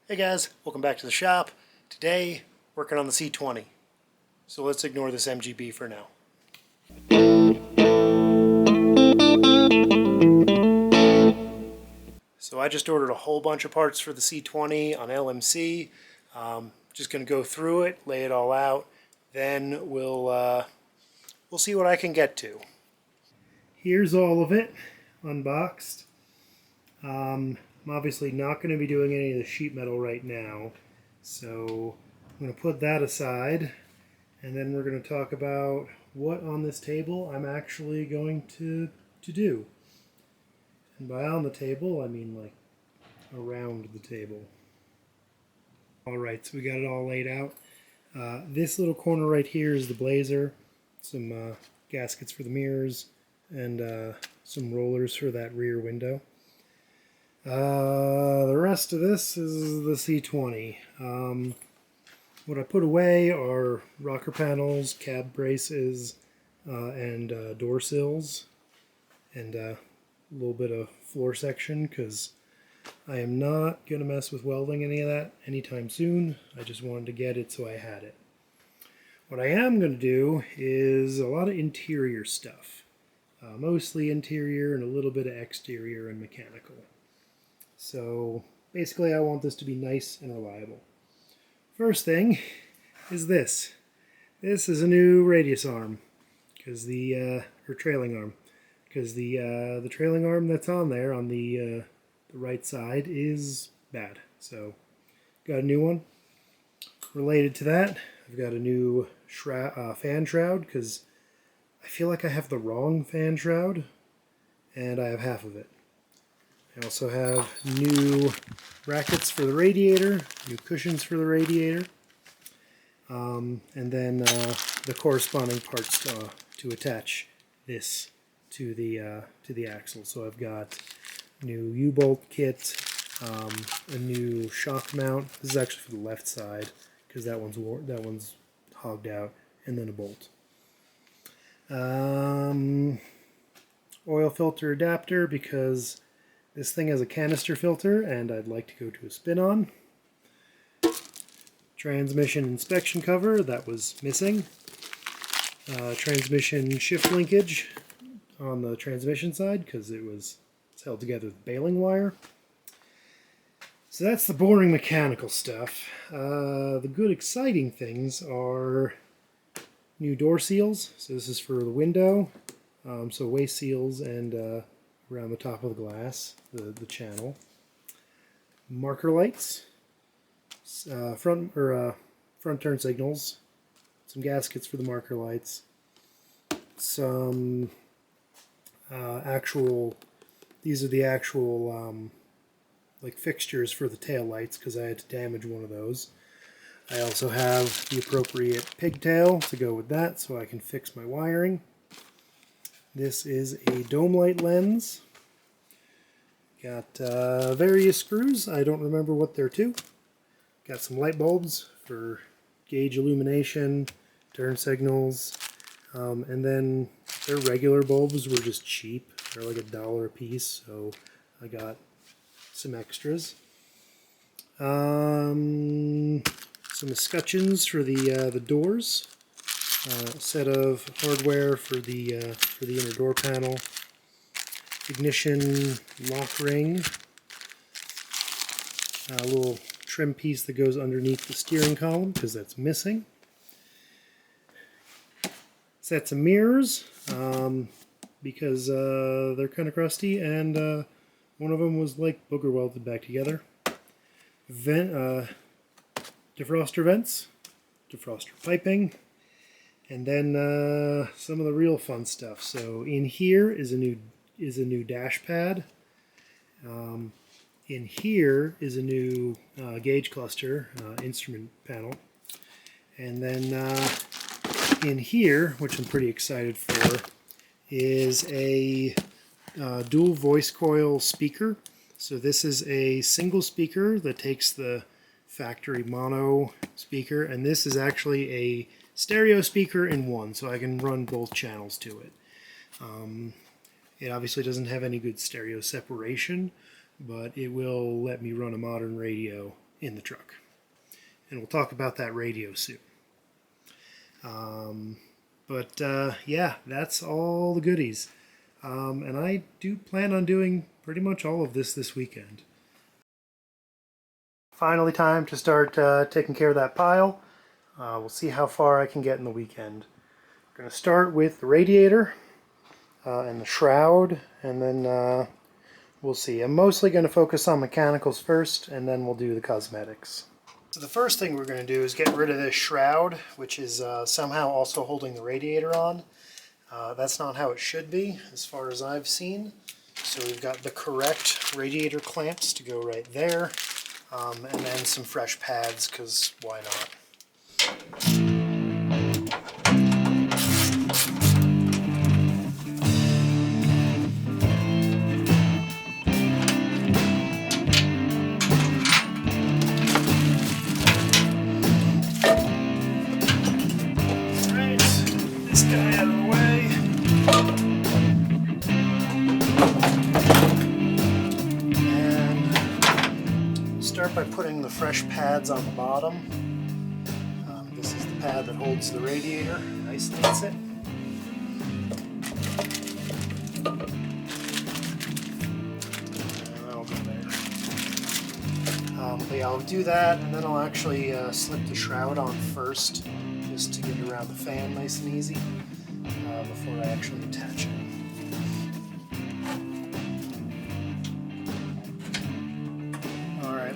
Hey guys, welcome back to the shop. Today, working on the C20. So let's ignore this MGB for now. So I just ordered a whole bunch of parts for the C20 on LMC. Just going to go through it, lay it all out, then we'll see what I can get to. Here's all of it, unboxed. I'm obviously not going to be doing any of the sheet metal right now, so I'm going to put that aside, and then we're going to talk about what on this table I'm actually going to do. And by on the table, I mean like around the table. Alright, so we got it all laid out. This little corner right here is the blazer, some gaskets for the mirrors, and some rollers for that rear window. The rest of this is the C20. What I put away are rocker panels, cab braces, and door sills, and a little bit of floor section, because I am not going to mess with welding any of that anytime soon. I just wanted to get it so I had it. What I am going to do is a lot of interior stuff. Mostly interior and a little bit of exterior and mechanical. So basically I want this to be nice and reliable. First thing is this. This is a new radius arm, because or trailing arm, because the trailing arm that's on there on the right side is bad. So got a new one. Related to that, I've got a new fan shroud, because I feel like I have the wrong fan shroud, and I have half of it. I also have new brackets for the radiator, new cushions for the radiator, and then the corresponding parts to attach this to the axle. So I've got new U-bolt kit, a new shock mount. This is actually for the left side, because that one's hogged out, and then a bolt. Oil filter adapter, because this thing has a canister filter and I'd like to go to a spin-on. Transmission inspection cover, that was missing. Transmission shift linkage on the transmission side, because it's held together with baling wire. So that's the boring mechanical stuff. The good exciting things are new door seals. So this is for the window. So waste seals and around the top of the glass, the channel. Marker lights, front turn signals, some gaskets for the marker lights, some these are the actual like fixtures for the tail lights, because I had to damage one of those. I also have the appropriate pigtail to go with that, so I can fix my wiring. This is a dome light lens. Got various screws. I don't remember what they're to. Got some light bulbs for gauge illumination, turn signals, and then their regular bulbs were just cheap. They're like $1 a piece, so I got some extras. Some escutcheons for the doors. A set of hardware for the inner door panel, ignition lock ring, a little trim piece that goes underneath the steering column, because that's missing. Sets of mirrors, because they're kind of crusty, and one of them was like booger welded back together. Defroster vents, defroster piping. And then some of the real fun stuff. So in here is a new dash pad. In here is a new gauge cluster instrument panel. And then in here, which I'm pretty excited for, is a dual voice coil speaker. So this is a single speaker that takes the factory mono speaker, and this is actually a stereo speaker in one, so I can run both channels to it. It obviously doesn't have any good stereo separation, but it will let me run a modern radio in the truck. And we'll talk about that radio soon. Yeah, that's all the goodies. And I do plan on doing pretty much all of this weekend. Finally time to start taking care of that pile. We'll see how far I can get in the weekend. We're going to start with the radiator and the shroud, and then we'll see. I'm mostly going to focus on mechanicals first, and then we'll do the cosmetics. So the first thing we're going to do is get rid of this shroud, which is somehow also holding the radiator on. That's not how it should be, as far as I've seen. So we've got the correct radiator clamps to go right there, and then some fresh pads, because why not? By putting the fresh pads on the bottom. This is the pad that holds the radiator, isolates it. And that'll go there. But yeah, I'll do that, and then I'll actually slip the shroud on first, just to get it around the fan nice and easy, before I actually attach it.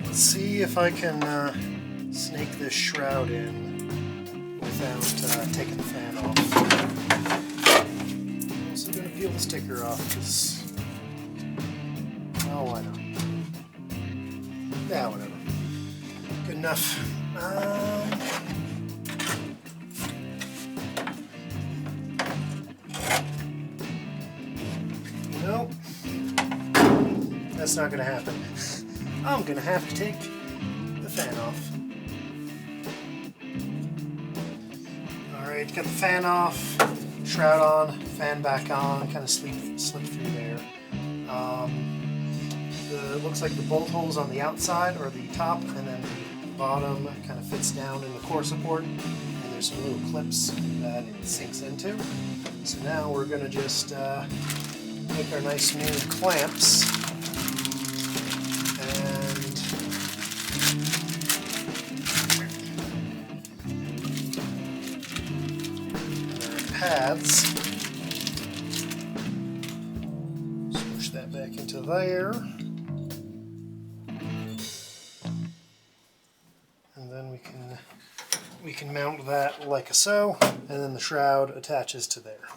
Let's see if I can snake this shroud in without taking the fan off. I'm also going to peel the sticker off because, oh, why not? Yeah, whatever. Good enough. Nope. That's not going to happen. I'm going to have to take the fan off. Alright, got the fan off, shroud on, fan back on, kind of slip through there. It looks like the bolt holes on the outside are the top, and then the bottom kind of fits down in the core support, and there's some little clips that it sinks into. So now we're going to just make our nice new clamps. Pads. Swoosh that back into there. And then we can mount that like so, and then the shroud attaches to there.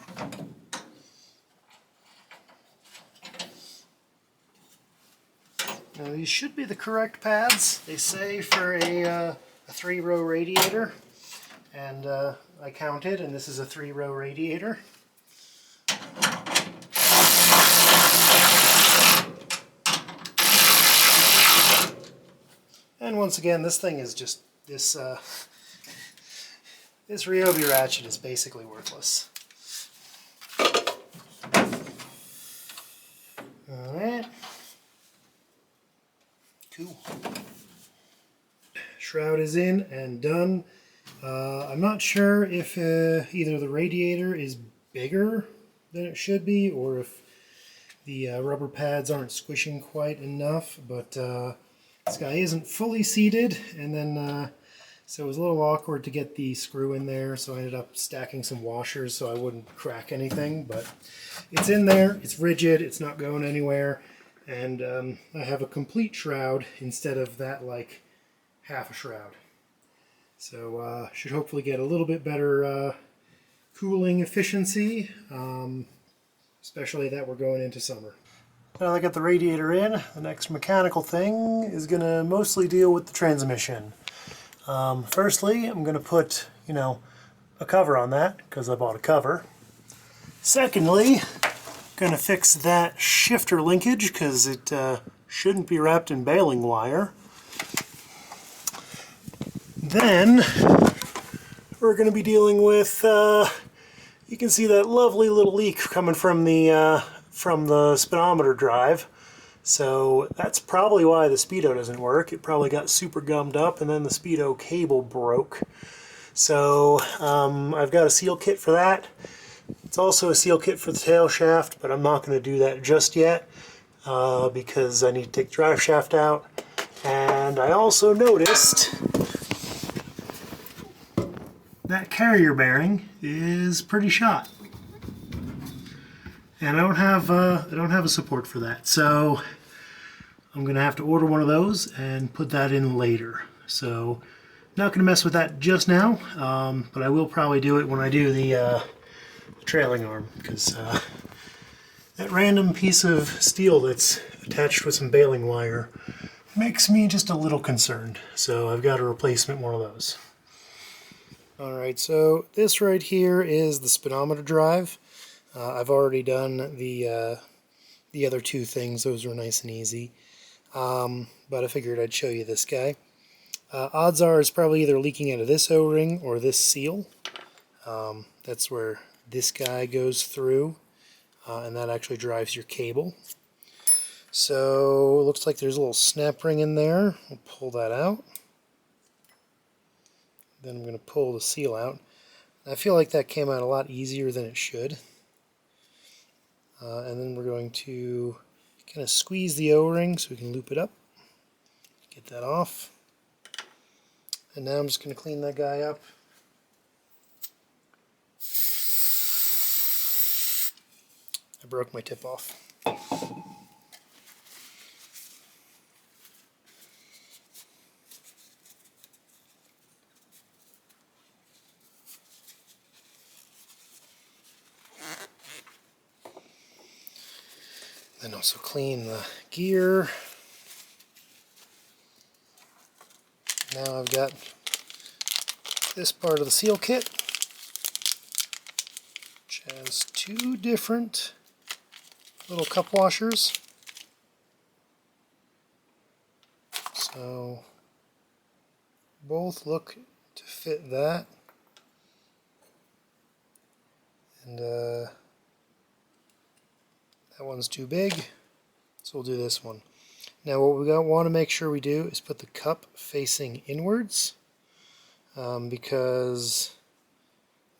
Now these should be the correct pads. They say for a 3-row radiator, and I counted, and this is a 3-row radiator. And once again, this thing is just this Ryobi ratchet is basically worthless. All right, cool. Shroud is in and done. I'm not sure if either the radiator is bigger than it should be, or if the rubber pads aren't squishing quite enough, but this guy isn't fully seated, and then so it was a little awkward to get the screw in there, so I ended up stacking some washers so I wouldn't crack anything, but it's in there, it's rigid, it's not going anywhere, and I have a complete shroud instead of that like half a shroud. So should hopefully get a little bit better cooling efficiency, especially that we're going into summer. Now that I got the radiator in, the next mechanical thing is going to mostly deal with the transmission. Firstly, I'm going to put, a cover on that because I bought a cover. Secondly, I'm going to fix that shifter linkage because it shouldn't be wrapped in baling wire. Then we're going to be dealing with, you can see that lovely little leak coming from the speedometer drive. So that's probably why the Speedo doesn't work. It probably got super gummed up and then the Speedo cable broke. So I've got a seal kit for that. It's also a seal kit for the tail shaft, but I'm not going to do that just yet because I need to take the drive shaft out. And I also noticed that carrier bearing is pretty shot, and I don't have a support for that, so I'm gonna have to order one of those and put that in later. So not gonna mess with that just now, but I will probably do it when I do the trailing arm, because that random piece of steel that's attached with some baling wire makes me just a little concerned. So I've got a replacement one of those. Alright, so this right here is the speedometer drive. I've already done the other two things. Those were nice and easy. But I figured I'd show you this guy. Odds are it's probably either leaking out of this O-ring or this seal. That's where this guy goes through, and that actually drives your cable. So it looks like there's a little snap ring in there. We'll pull that out. Then I'm going to pull the seal out. I feel like that came out a lot easier than it should. And then we're going to kind of squeeze the O-ring so we can loop it up. Get that off. And now I'm just going to clean that guy up. I broke my tip off. Then also clean the gear. Now I've got this part of the seal kit, which has two different little cup washers. So both look to fit that. And that one's too big, so we'll do this one. Now what we want to make sure we do is put the cup facing inwards, because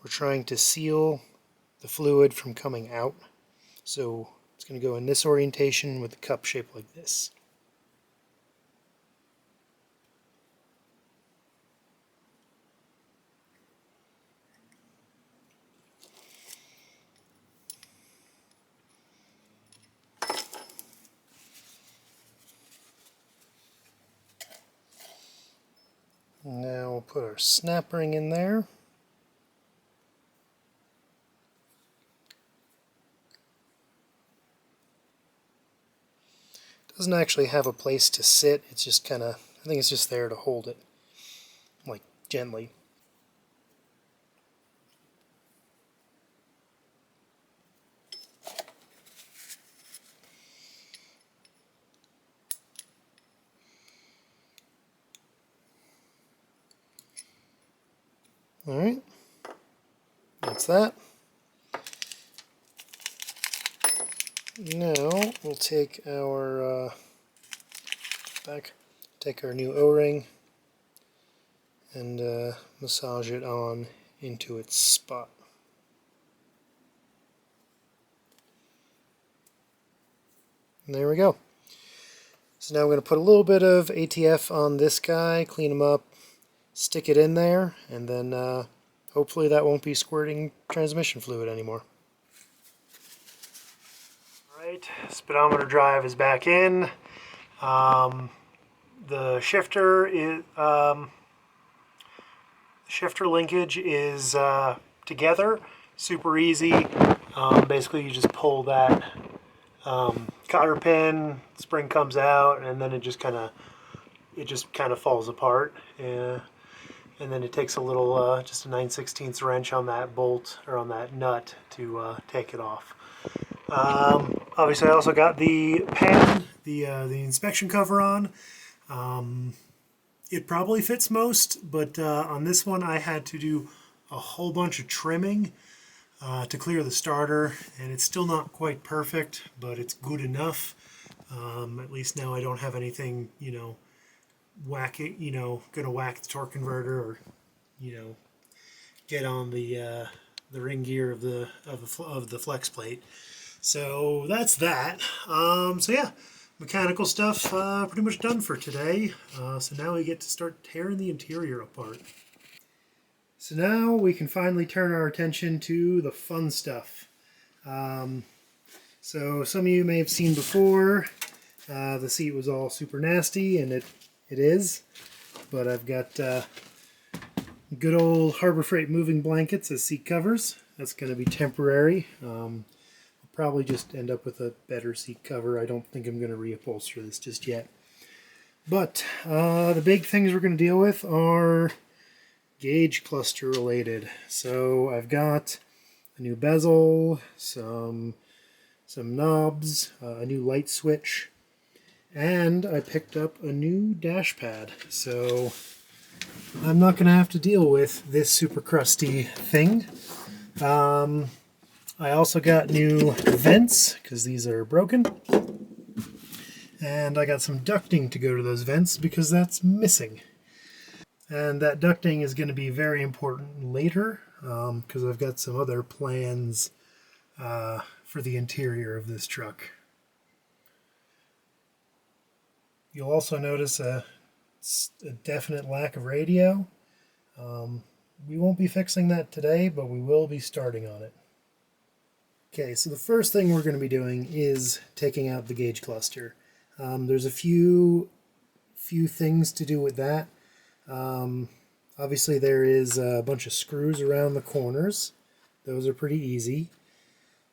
we're trying to seal the fluid from coming out. So it's going to go in this orientation with the cup shaped like this. Now we'll put our snap ring in there. It doesn't actually have a place to sit, it's just kind of, I think it's just there to hold it, like gently. Alright, that's that. Now we'll take our take our new O-ring and massage it on into its spot. And there we go. So now I'm going to put a little bit of ATF on this guy, clean him up, stick it in there, and then hopefully that won't be squirting transmission fluid anymore. Alright, speedometer drive is back in. The shifter linkage is together, super easy. Basically you just pull that cotter pin, spring comes out, and then it just kind of falls apart. And then it takes a little, just a 9/16 wrench on that bolt, or on that nut, to take it off. Obviously I also got the pen, the inspection cover on. It probably fits most, but on this one I had to do a whole bunch of trimming to clear the starter, and it's still not quite perfect, but it's good enough. At least now I don't have anything, gonna whack the torque converter or, get on the ring gear of the flex plate. So that's that. So yeah, mechanical stuff pretty much done for today. So now we get to start tearing the interior apart. So now we can finally turn our attention to the fun stuff. So some of you may have seen before, the seat was all super nasty, and it is. But I've got good old Harbor Freight moving blankets as seat covers. That's going to be temporary. I'll probably just end up with a better seat cover. I don't think I'm going to reupholster this just yet. But the big things we're going to deal with are gauge cluster related. So I've got a new bezel, some knobs, a new light switch, and I picked up a new dash pad. So I'm not going to have to deal with this super crusty thing. I also got new vents because these are broken. And I got some ducting to go to those vents because that's missing. And that ducting is going to be very important later because I've got some other plans for the interior of this truck. You'll also notice a definite lack of radio. We won't be fixing that today, but we will be starting on it. Okay, so the first thing we're going to be doing is taking out the gauge cluster. There's a few things to do with that. Obviously there is a bunch of screws around the corners. Those are pretty easy.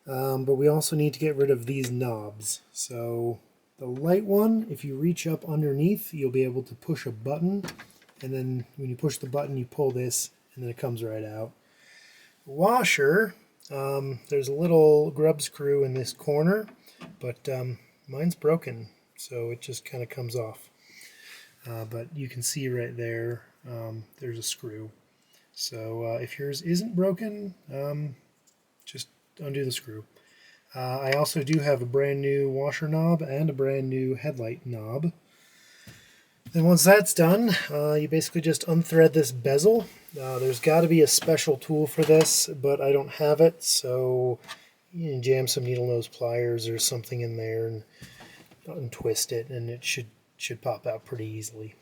But we also need to get rid of these knobs. So the light one, if you reach up underneath, you'll be able to push a button, and then when you push the button you pull this and then it comes right out. The washer, there's a little grub screw in this corner, but mine's broken, so it just kind of comes off. But you can see right there, there's a screw. So if yours isn't broken, just undo the screw. I also do have a brand new washer knob and a brand new headlight knob. Then once that's done, you basically just unthread this bezel. There's got to be a special tool for this, but I don't have it, so you can jam some needle nose pliers or something in there and twist it, and it should pop out pretty easily.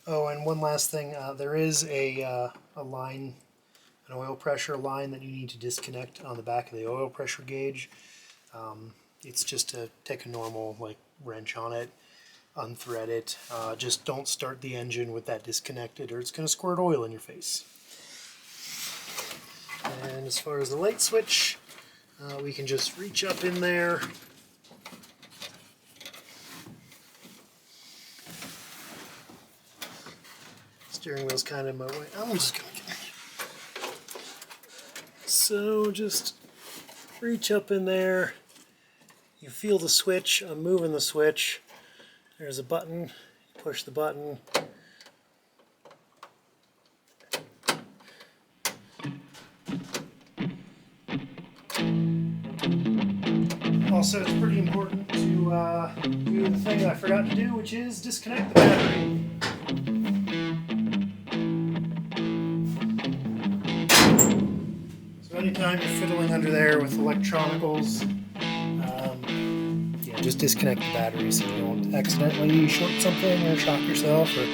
Oh, and one last thing, there is a line, an oil pressure line that you need to disconnect on the back of the oil pressure gauge. It's just to take a normal wrench on it, unthread it. Just don't start the engine with that disconnected or it's going to squirt oil in your face. And as far as the light switch, we can just reach up in there. Steering wheel's kind of in my way. I'm just going to get it. So just reach up in there. You feel the switch. I'm moving the switch. There's a button. Push the button. Also, it's pretty important to do the thing I forgot to do, which is disconnect the battery. So anytime you're fiddling under there with electronicals, just disconnect the battery so you don't accidentally short something or shock yourself or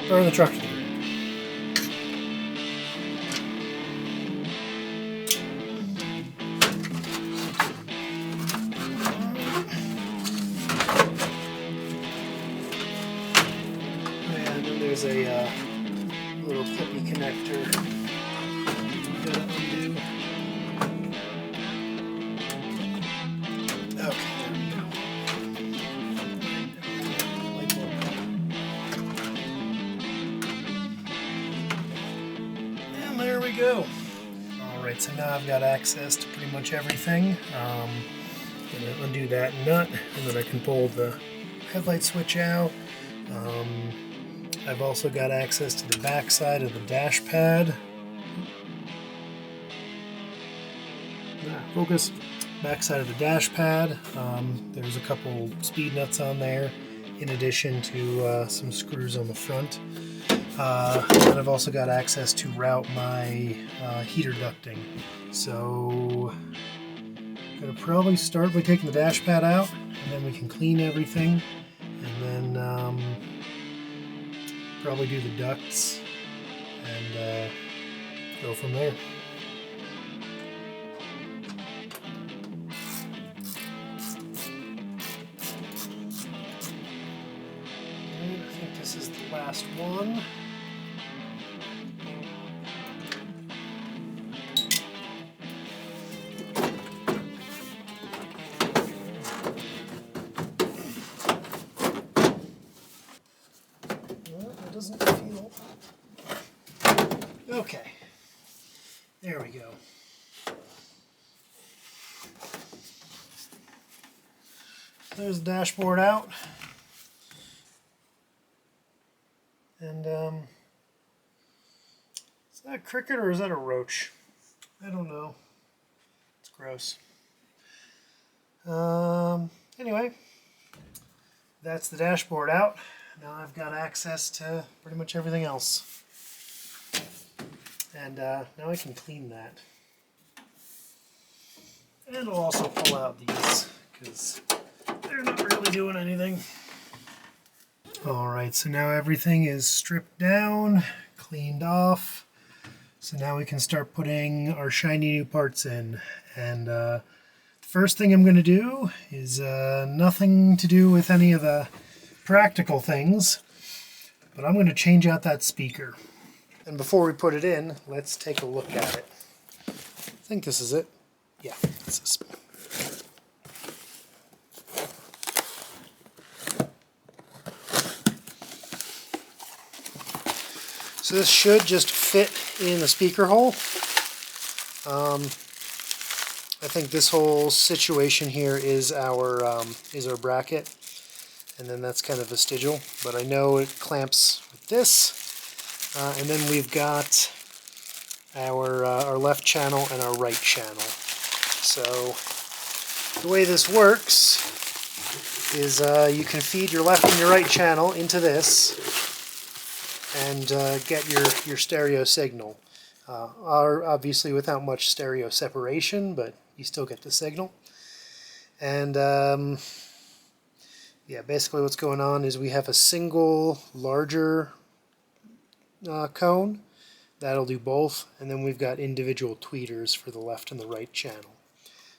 burn the truck to the ground. And then there's a little clippy connector you gotta undo. Okay. And there we go. Alright, so now I've got access to pretty much everything. I'm going to undo that nut, and then I can pull the headlight switch out. I've also got access to the back side of the dash pad. Focus. backside of the dash pad. There's a couple speed nuts on there, in addition to some screws on the front. And I've also got access to route my heater ducting. So I'm going to probably start by taking the dash pad out, and then we can clean everything, and then probably do the ducts and go from there. And I think this is the last one. It doesn't feel... Okay, there we go. There's the dashboard out. And is that a cricket or is that a roach? I don't know. It's gross. Anyway, that's the dashboard out. Now I've got access to pretty much everything else. And now I can clean that. And I'll also pull out these because they're not really doing anything. Alright, so now everything is stripped down, cleaned off. So now we can start putting our shiny new parts in. And the first thing I'm going to do is nothing to do with any of the practical things, but I'm going to change out that speaker. And before we put it in, let's take a look at it. I think this is it. Yeah, this is. So this should just fit in the speaker hole. I think this whole situation here is our bracket, and then that's kind of vestigial, but I know it clamps with this. And then we've got our left channel and our right channel. So the way this works is you can feed your left and your right channel into this and get your stereo signal. Obviously without much stereo separation, but you still get the signal. And yeah, basically what's going on is we have a single larger cone that'll do both, and then we've got individual tweeters for the left and the right channel.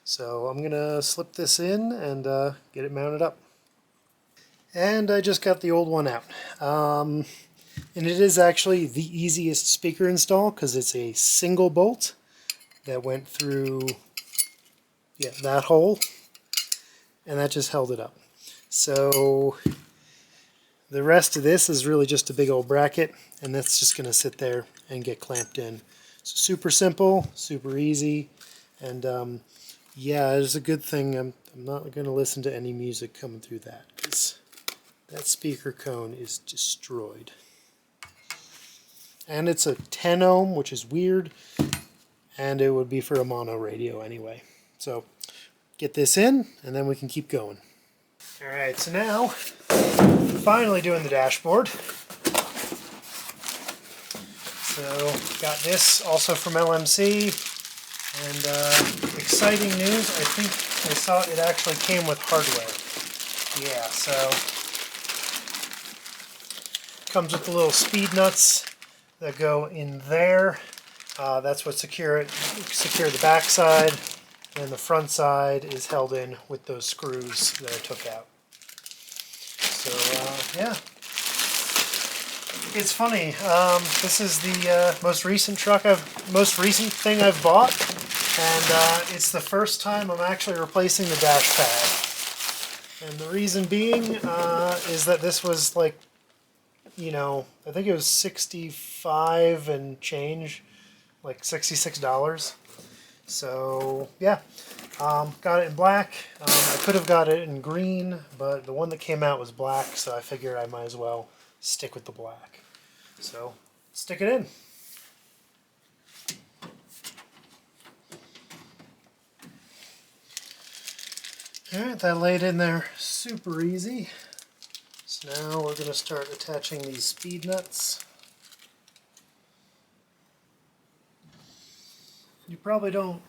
So I'm gonna slip this in and get it mounted up. And I just got the old one out, and it is actually the easiest speaker install because it's a single bolt that went through that hole, and that just held it up. So the rest of this is really just a big old bracket, and that's just going to sit there and get clamped in. So super simple, super easy, and yeah, it's a good thing I'm not going to listen to any music coming through that, because that speaker cone is destroyed. And it's a 10 ohm, which is weird, and it would be for a mono radio anyway. So get this in, and then we can keep going. Alright, so now finally doing the dashboard. So got this also from LMC, and exciting news, I think I saw it actually came with hardware. Yeah, so comes with the little speed nuts that go in there. That's what secure the back side, and the front side is held in with those screws that I took out. So yeah, it's funny. This is the most recent thing I've bought, and it's the first time I'm actually replacing the dash pad. And the reason being is that this was like, I think it was 65 and change, like $66. So yeah, got it in black. I could have got it in green, but the one that came out was black, so I figured I might as well stick with the black. So stick it in. Alright, that laid in there super easy. So now we're going to start attaching these speed nuts. You probably don't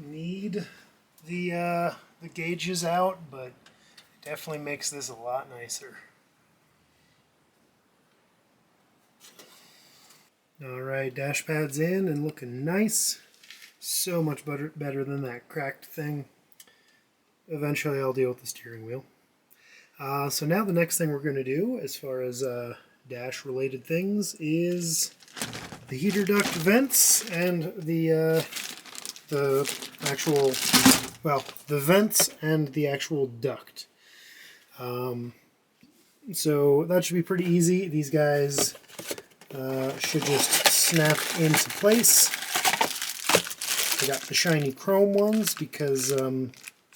need the gauges out, but it definitely makes this a lot nicer. Alright, dash pads in and looking nice. So much better than that cracked thing. Eventually I'll deal with the steering wheel. So now the next thing we're going to do as far as dash related things is the heater duct vents and the actual, well, the vents and the actual duct. So that should be pretty easy. These guys should just snap into place. I got the shiny chrome ones because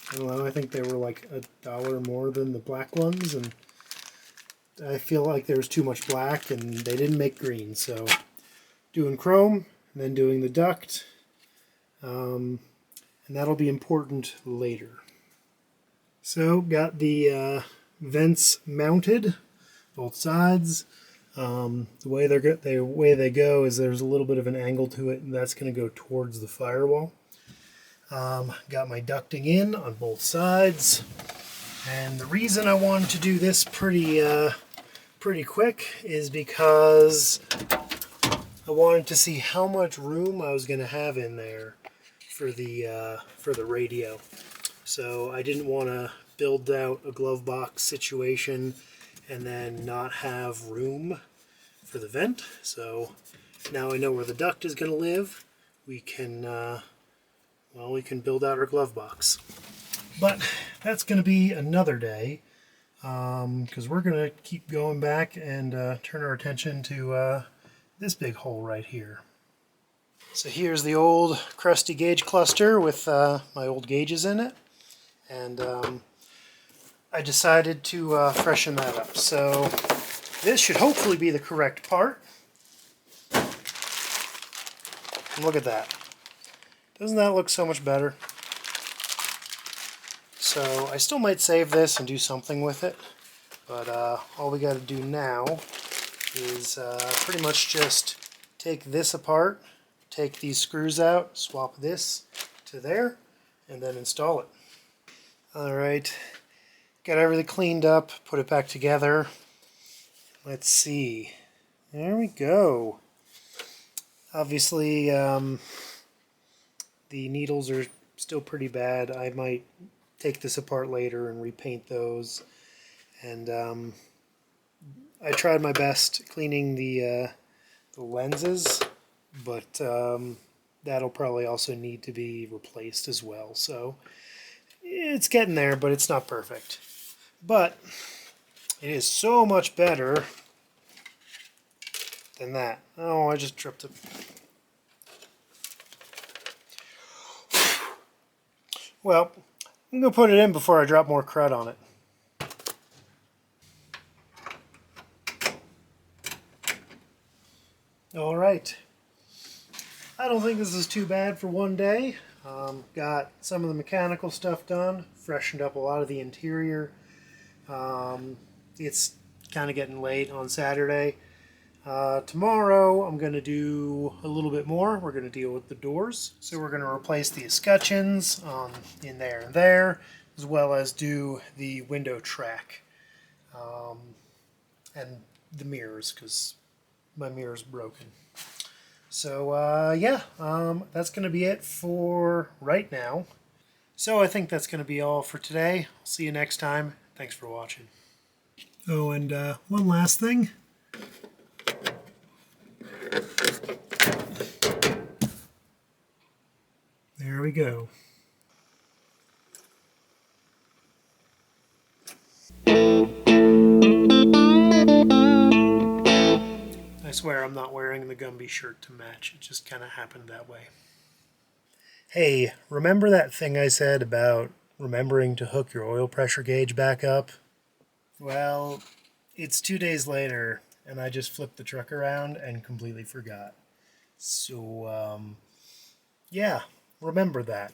I don't know, I think they were like $1 more than the black ones, and I feel like there was too much black and they didn't make green, so doing chrome and then doing the duct, and that'll be important later. So got the vents mounted, both sides. The way they go is there's a little bit of an angle to it, and that's going to go towards the firewall. Got my ducting in on both sides, and the reason I wanted to do this pretty quick is because I wanted to see how much room I was going to have in there for the radio. So I didn't want to build out a glove box situation and then not have room for the vent. So now I know where the duct is going to live. We can we can build out our glove box. But that's going to be another day, because we're going to keep going back and turn our attention to this big hole right here. So here's the old crusty gauge cluster with my old gauges in it, and I decided to freshen that up. So this should hopefully be the correct part. And look at that. Doesn't that look so much better? So I still might save this and do something with it, but all we got to do now is pretty much just take this apart, take these screws out, swap this to there, and then install it. Alright, got everything cleaned up, put it back together. Let's see. There we go. Obviously, the needles are still pretty bad. I might take this apart later and repaint those. And I tried my best cleaning the lenses, but that'll probably also need to be replaced as well. So it's getting there, but it's not perfect. But it is so much better than that. Oh, I just tripped it. Well, I'm going to put it in before I drop more crud on it. Alright. I don't think this is too bad for one day. Got some of the mechanical stuff done, freshened up a lot of the interior. It's kind of getting late on Saturday. Tomorrow I'm going to do a little bit more. We're going to deal with the doors. So we're going to replace the escutcheons in there and there, as well as do the window track and the mirrors, because my mirror's broken. So yeah, that's going to be it for right now. So I think that's going to be all for today. I'll see you next time. Thanks for watching. Oh, and one last thing. There we go. I swear I'm not wearing the Gumby shirt to match. It just kind of happened that way. Hey, remember that thing I said about remembering to hook your oil pressure gauge back up? Well, it's 2 days later, and I just flipped the truck around and completely forgot. So, yeah, remember that.